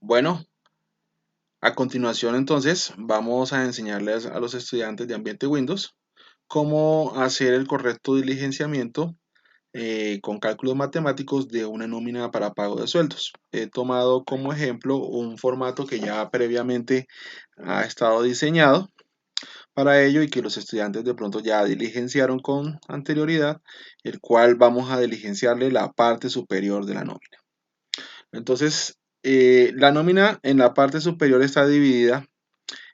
Bueno, a continuación entonces vamos a enseñarles a los estudiantes de ambiente Windows cómo hacer el correcto diligenciamiento con cálculos matemáticos de una nómina para pago de sueldos. He tomado como ejemplo un formato que ya previamente ha estado diseñado para ello y que los estudiantes de pronto ya diligenciaron con anterioridad, el cual vamos a diligenciarle la parte superior de la nómina. Entonces, la nómina en la parte superior está dividida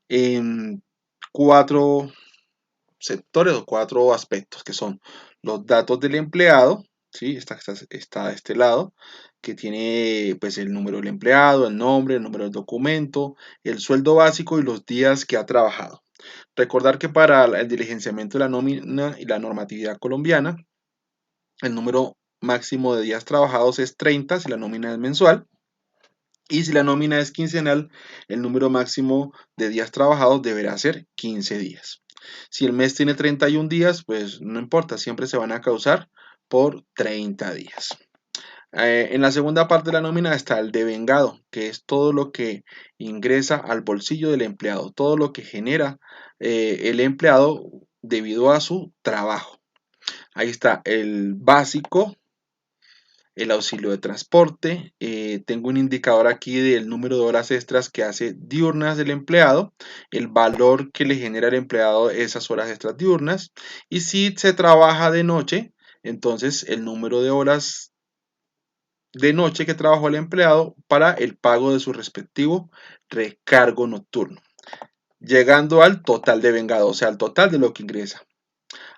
en cuatro sectores o cuatro aspectos, que son los datos del empleado, ¿sí? Está de este lado, que tiene pues el número del empleado, el nombre, el número del documento, el sueldo básico y los días que ha trabajado. Recordar que para el diligenciamiento de la nómina y la normatividad colombiana, el número máximo de días trabajados es 30 si la nómina es mensual. Y si la nómina es quincenal, el número máximo de días trabajados deberá ser 15 días. Si el mes tiene 31 días, pues no importa, siempre se van a causar por 30 días. En la segunda parte de la nómina está el devengado, que es todo lo que ingresa al bolsillo del empleado, todo lo que genera el empleado debido a su trabajo. Ahí está el básico, el auxilio de transporte. Tengo un indicador aquí del número de horas extras que hace diurnas del empleado, el valor que le genera el empleado esas horas extras diurnas. Y si se trabaja de noche, entonces el número de horas de noche que trabajó el empleado para el pago de su respectivo recargo nocturno. Llegando al total de vengado, o sea, al total de lo que ingresa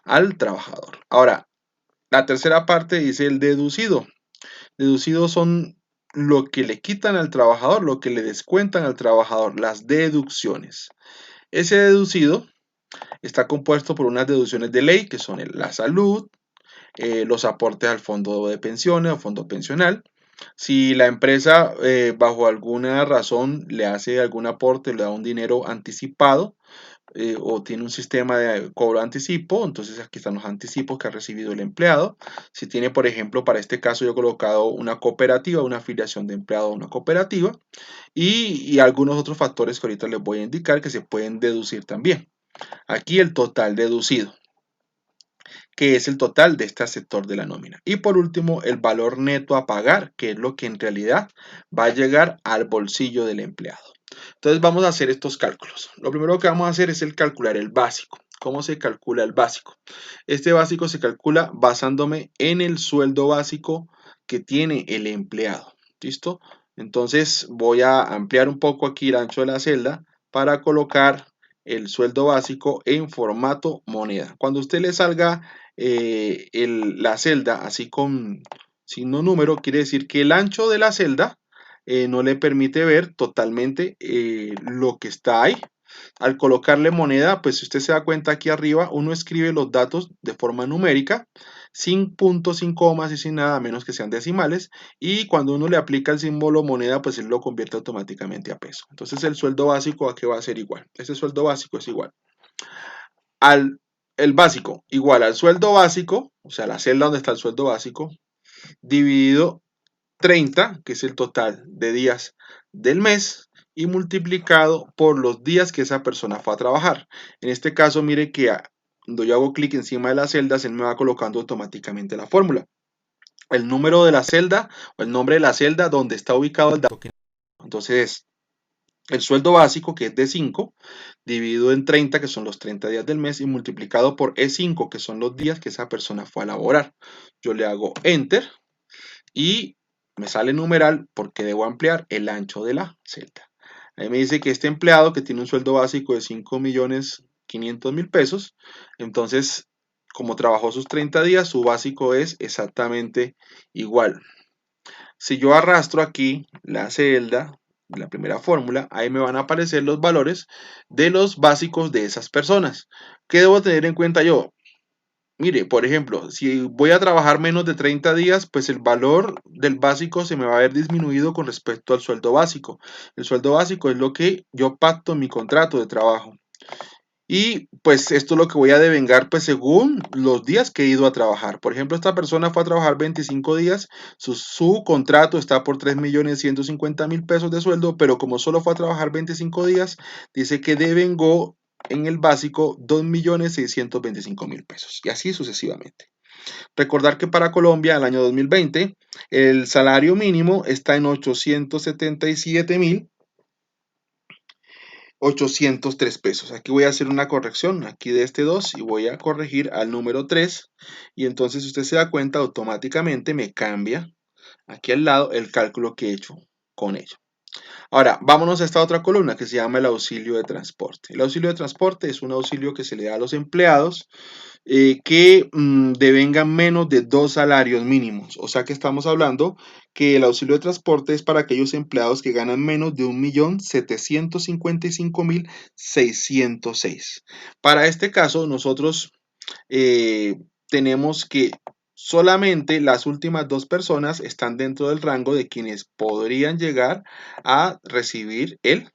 al trabajador. Ahora, la tercera parte dice el deducido. Deducidos son lo que le quitan al trabajador, lo que le descuentan al trabajador, las deducciones. Ese deducido está compuesto por unas deducciones de ley, que son la salud, los aportes al fondo de pensiones o fondo pensional. Si la empresa bajo alguna razón le hace algún aporte, le da un dinero anticipado, o tiene un sistema de cobro anticipo, entonces aquí están los anticipos que ha recibido el empleado. Si tiene, por ejemplo, para este caso yo he colocado una cooperativa, una afiliación de empleado a una cooperativa y algunos otros factores que ahorita les voy a indicar que se pueden deducir también. Aquí el total deducido, que es el total de este sector de la nómina. Y por último, el valor neto a pagar, que es lo que en realidad va a llegar al bolsillo del empleado. Entonces vamos a hacer estos cálculos. Lo primero que vamos a hacer es el calcular el básico. ¿Cómo se calcula el básico? Este básico se calcula basándome en el sueldo básico que tiene el empleado. ¿Listo? Entonces voy a ampliar un poco aquí el ancho de la celda para colocar el sueldo básico en formato moneda. Cuando a usted le salga la celda así con signo número, quiere decir que el ancho de la celda no le permite ver totalmente lo que está ahí. Al colocarle moneda, pues si usted se da cuenta aquí arriba, uno escribe los datos de forma numérica, sin puntos, sin comas y sin nada, a menos que sean decimales, y cuando uno le aplica el símbolo moneda, pues él lo convierte automáticamente a peso. Entonces el sueldo básico aquí va a ser igual. Ese sueldo básico es igual al el básico, igual al sueldo básico, o sea, la celda donde está el sueldo básico, dividido 30, que es el total de días del mes, y multiplicado por los días que esa persona fue a trabajar. En este caso, mire que cuando yo hago clic encima de las celdas, él me va colocando automáticamente la fórmula. El número de la celda o el nombre de la celda donde está ubicado el dato. Entonces, el sueldo básico, que es de 5, dividido en 30, que son los 30 días del mes, y multiplicado por E5, que son los días que esa persona fue a laborar. Yo le hago Enter y me sale numeral porque debo ampliar el ancho de la celda. Ahí me dice que este empleado que tiene un sueldo básico de 5.500.000 pesos, entonces como trabajó sus 30 días, su básico es exactamente igual. Si yo arrastro aquí la celda, la primera fórmula, ahí me van a aparecer los valores de los básicos de esas personas. ¿Qué debo tener en cuenta yo? Mire, por ejemplo, si voy a trabajar menos de 30 días, pues el valor del básico se me va a ver disminuido con respecto al sueldo básico. El sueldo básico es lo que yo pacto en mi contrato de trabajo. Y pues esto es lo que voy a devengar pues según los días que he ido a trabajar. Por ejemplo, esta persona fue a trabajar 25 días, su contrato está por 3.150.000 pesos de sueldo, pero como solo fue a trabajar 25 días, dice que devengó en el básico 2.625.000 pesos y así sucesivamente. Recordar que para Colombia, el año 2020, el salario mínimo está en 803 pesos. Aquí voy a hacer una corrección, aquí de este 2 y voy a corregir al número 3 y entonces usted se da cuenta automáticamente me cambia aquí al lado el cálculo que he hecho con ello. Ahora, vámonos a esta otra columna que se llama el auxilio de transporte. El auxilio de transporte es un auxilio que se le da a los empleados que devengan menos de 2 salarios mínimos. O sea que estamos hablando que el auxilio de transporte es para aquellos empleados que ganan menos de 1.755.606. Para este caso, nosotros eh, tenemos que solamente las últimas 2 personas están dentro del rango de quienes podrían llegar a recibir el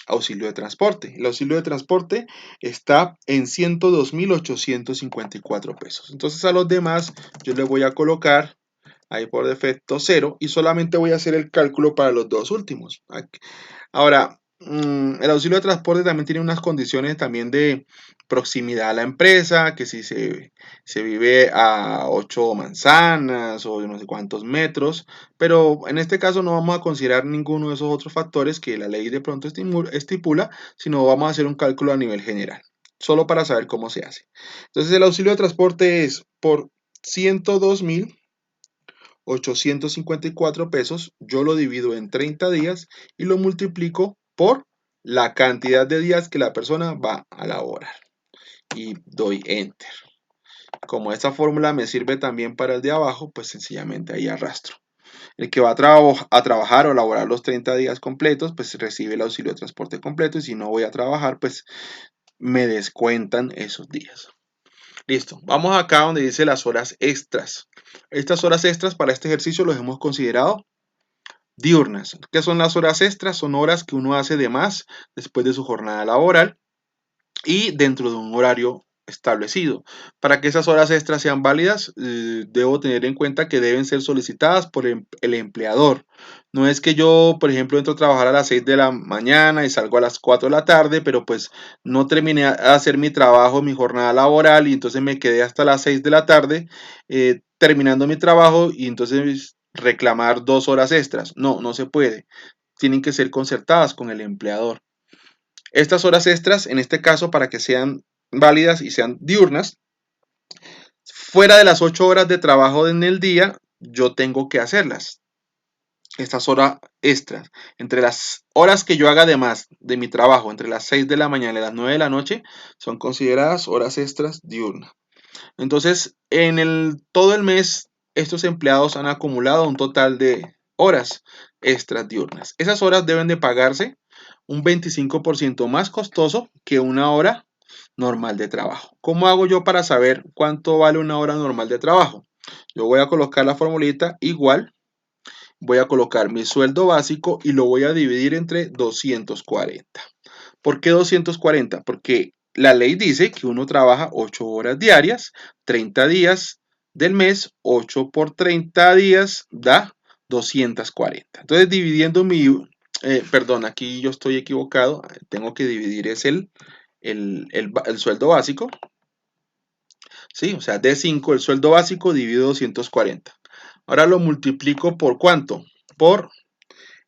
auxilio de transporte. El auxilio de transporte está en 102.854 pesos. Entonces a los demás yo les voy a colocar ahí por defecto 0 y solamente voy a hacer el cálculo para los 2 últimos. Ahora, el auxilio de transporte también tiene unas condiciones también de proximidad a la empresa, que si se vive a 8 manzanas o no sé cuántos metros, pero en este caso no vamos a considerar ninguno de esos otros factores que la ley de pronto estipula, sino vamos a hacer un cálculo a nivel general, solo para saber cómo se hace. Entonces el auxilio de transporte es por 102.854 pesos, yo lo divido en 30 días y lo multiplico por la cantidad de días que la persona va a laborar. Y doy Enter. Como esta fórmula me sirve también para el de abajo, pues sencillamente ahí arrastro. El que va a trabajar o laborar los 30 días completos, pues recibe el auxilio de transporte completo y si no voy a trabajar, pues me descuentan esos días. Listo, vamos acá donde dice las horas extras. Estas horas extras para este ejercicio los hemos considerado diurnas. ¿Qué son las horas extras? Son horas que uno hace de más después de su jornada laboral y dentro de un horario establecido. Para que esas horas extras sean válidas, debo tener en cuenta que deben ser solicitadas por el empleador. No es que yo, por ejemplo, entro a trabajar a las 6 de la mañana y salgo a las 4 de la tarde, pero pues no terminé a hacer mi trabajo, mi jornada laboral y entonces me quedé hasta las 6 de la tarde terminando mi trabajo y entonces reclamar 2 horas extras. No, no se puede. Tienen que ser concertadas con el empleador. Estas horas extras, en este caso, para que sean válidas y sean diurnas, fuera de las 8 horas de trabajo en el día, yo tengo que hacerlas. Estas horas extras, entre las horas que yo haga además de mi trabajo, entre las 6 de la mañana y las 9 de la noche, son consideradas horas extras diurnas. Entonces, todo el mes, estos empleados han acumulado un total de horas extras diurnas. Esas horas deben de pagarse un 25% más costoso que una hora normal de trabajo. ¿Cómo hago yo para saber cuánto vale una hora normal de trabajo? Yo voy a colocar la formulita igual, voy a colocar mi sueldo básico y lo voy a dividir entre 240. ¿Por qué 240? Porque la ley dice que uno trabaja 8 horas diarias, 30 días del mes, 8 por 30 días da 240. Entonces, dividiendo perdón, aquí yo estoy equivocado, tengo que dividir es el sueldo básico, ¿sí? O sea, D5, el sueldo básico dividido 240. Ahora lo multiplico por ¿cuánto? Por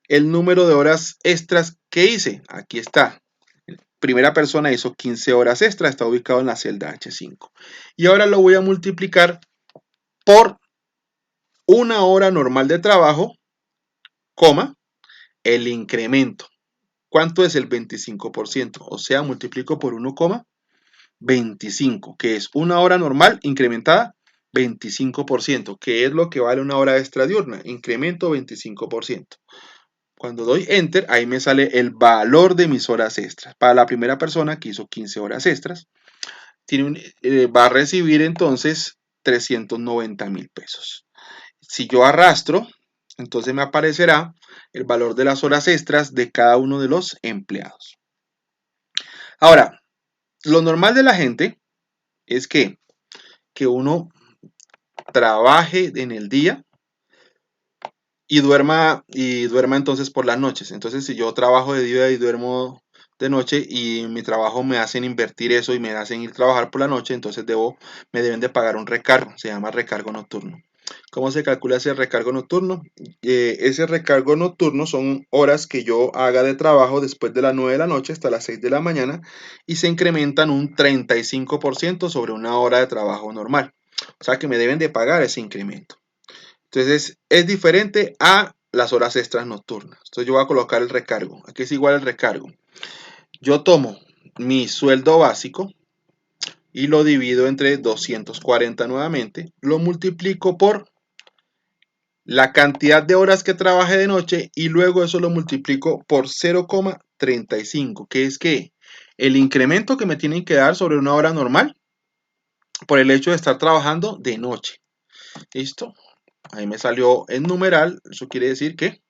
el número de horas extras que hice. Aquí está. Primera persona hizo 15 horas extra, está ubicado en la celda H5. Y ahora lo voy a multiplicar por una hora normal de trabajo, coma, el incremento. ¿Cuánto es el 25%? O sea, multiplico por 1,25, que es una hora normal incrementada 25%, que es lo que vale una hora extra diurna, incremento 25%. Cuando doy Enter, ahí me sale el valor de mis horas extras. Para la primera persona que hizo 15 horas extras, va a recibir entonces 390.000 pesos. Si yo arrastro, entonces me aparecerá el valor de las horas extras de cada uno de los empleados. Ahora, lo normal de la gente es que uno trabaje en el día y duerma entonces por las noches. Entonces, si yo trabajo de día y duermo de noche y mi trabajo me hacen invertir eso y me hacen ir a trabajar por la noche, entonces me deben de pagar un recargo, se llama recargo nocturno. ¿Cómo se calcula ese recargo nocturno? Ese recargo nocturno son horas que yo haga de trabajo después de las 9 de la noche hasta las 6 de la mañana y se incrementan un 35% sobre una hora de trabajo normal. O sea que me deben de pagar ese incremento. Entonces es diferente a las horas extras nocturnas. Entonces yo voy a colocar el recargo. Aquí es igual el recargo. Yo tomo mi sueldo básico y lo divido entre 240 nuevamente. Lo multiplico por la cantidad de horas que trabajé de noche y luego eso lo multiplico por 0,35, que es que el incremento que me tienen que dar sobre una hora normal por el hecho de estar trabajando de noche. ¿Listo? Ahí me salió en numeral. Eso quiere decir que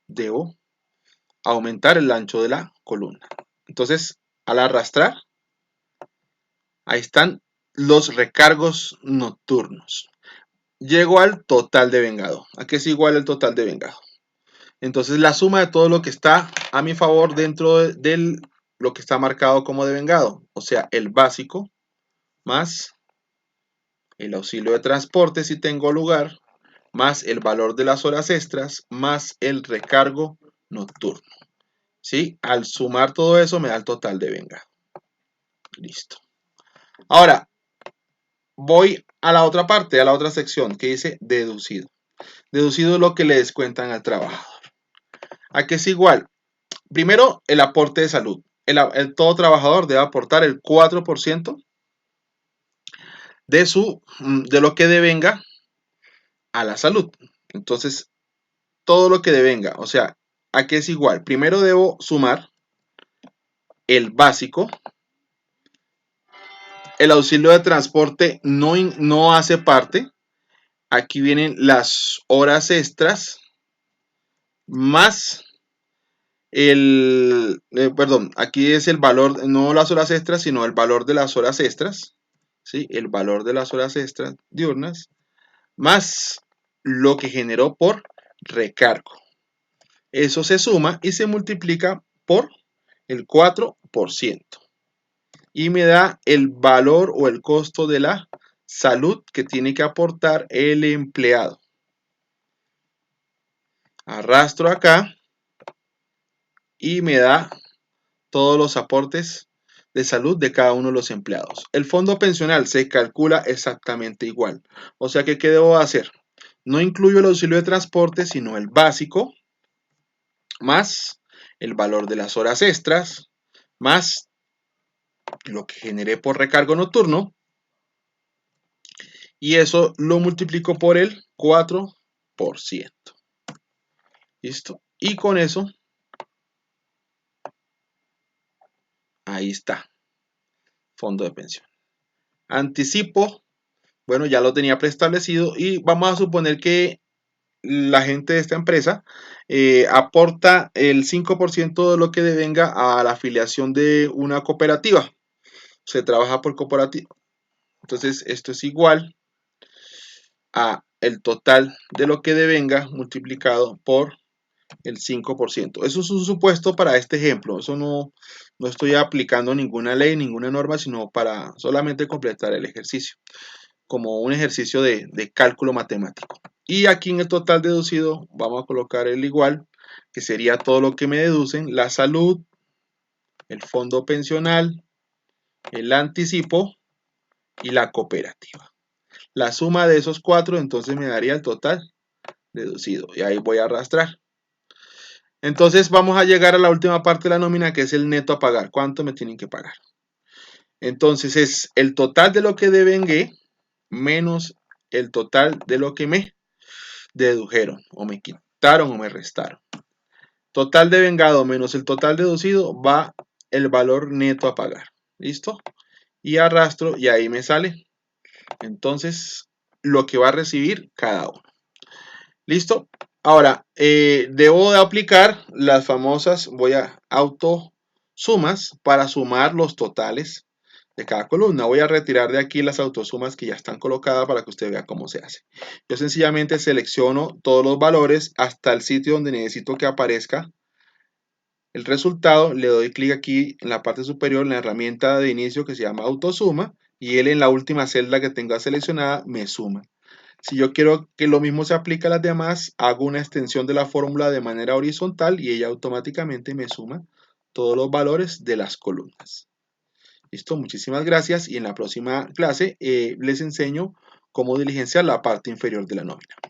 debo aumentar el ancho de la columna. Entonces, al arrastrar, ahí están los recargos nocturnos. Llego al total de vengado. Aquí es igual el total de vengado. Entonces, la suma de todo lo que está a mi favor dentro de lo que está marcado como devengado, o sea, el básico más el auxilio de transporte si tengo lugar, más el valor de las horas extras, más el recargo nocturno. ¿Sí? Al sumar todo eso me da el total de vengado. Listo. Ahora, voy a la otra parte, a la otra sección que dice deducido. Deducido es lo que le descuentan al trabajador. Aquí es igual. Primero, el aporte de salud. Todo trabajador debe aportar el 4% de lo que devenga a la salud. Entonces, todo lo que devenga, o sea, aquí es igual. Primero debo sumar el básico. El auxilio de transporte no hace parte. Aquí vienen las horas extras más perdón, aquí es el valor, no las horas extras, sino el valor de las horas extras, ¿sí? El valor de las horas extras diurnas, más lo que generó por recargo. Eso se suma y se multiplica por el 4% y me da el valor o el costo de la salud que tiene que aportar el empleado. Arrastro acá y me da todos los aportes de salud de cada uno de los empleados. El fondo pensional se calcula exactamente igual. O sea que, ¿qué debo hacer? No incluyo el auxilio de transporte, sino el básico, más el valor de las horas extras, más lo que generé por recargo nocturno, y eso lo multiplico por el 4%. ¿Listo? Y con eso, ahí está, fondo de pensión. Anticipo, bueno, ya lo tenía preestablecido y vamos a suponer que la gente de esta empresa aporta el 5% de lo que devenga a la afiliación de una cooperativa. Se trabaja por cooperativa. Entonces, esto es igual a el total de lo que devenga multiplicado por el 5%. Eso es un supuesto para este ejemplo. Eso no estoy aplicando ninguna ley, ninguna norma, sino para solamente completar el ejercicio, como un ejercicio de cálculo matemático. Y aquí en el total deducido vamos a colocar el igual, que sería todo lo que me deducen: la salud, el fondo pensional, el anticipo y la cooperativa. La suma de esos cuatro entonces me daría el total deducido. Y ahí voy a arrastrar. Entonces vamos a llegar a la última parte de la nómina, que es el neto a pagar. ¿Cuánto me tienen que pagar? Entonces es el total de lo que devengué menos el total de lo que me dedujeron o me quitaron o me restaron. Total de vengado menos el total deducido va el valor neto a pagar. ¿Listo? Y arrastro y ahí me sale entonces lo que va a recibir cada uno. ¿Listo? Ahora, debo de aplicar las famosas, voy a sumas para sumar los totales de cada columna. Voy a retirar de aquí las autosumas que ya están colocadas para que usted vea cómo se hace. Yo sencillamente selecciono todos los valores hasta el sitio donde necesito que aparezca el resultado, le doy clic aquí en la parte superior en la herramienta de inicio que se llama autosuma y él en la última celda que tenga seleccionada me suma. Si yo quiero que lo mismo se aplique a las demás, hago una extensión de la fórmula de manera horizontal y ella automáticamente me suma todos los valores de las columnas. Listo, muchísimas gracias y en la próxima clase les enseño cómo diligenciar la parte inferior de la nómina.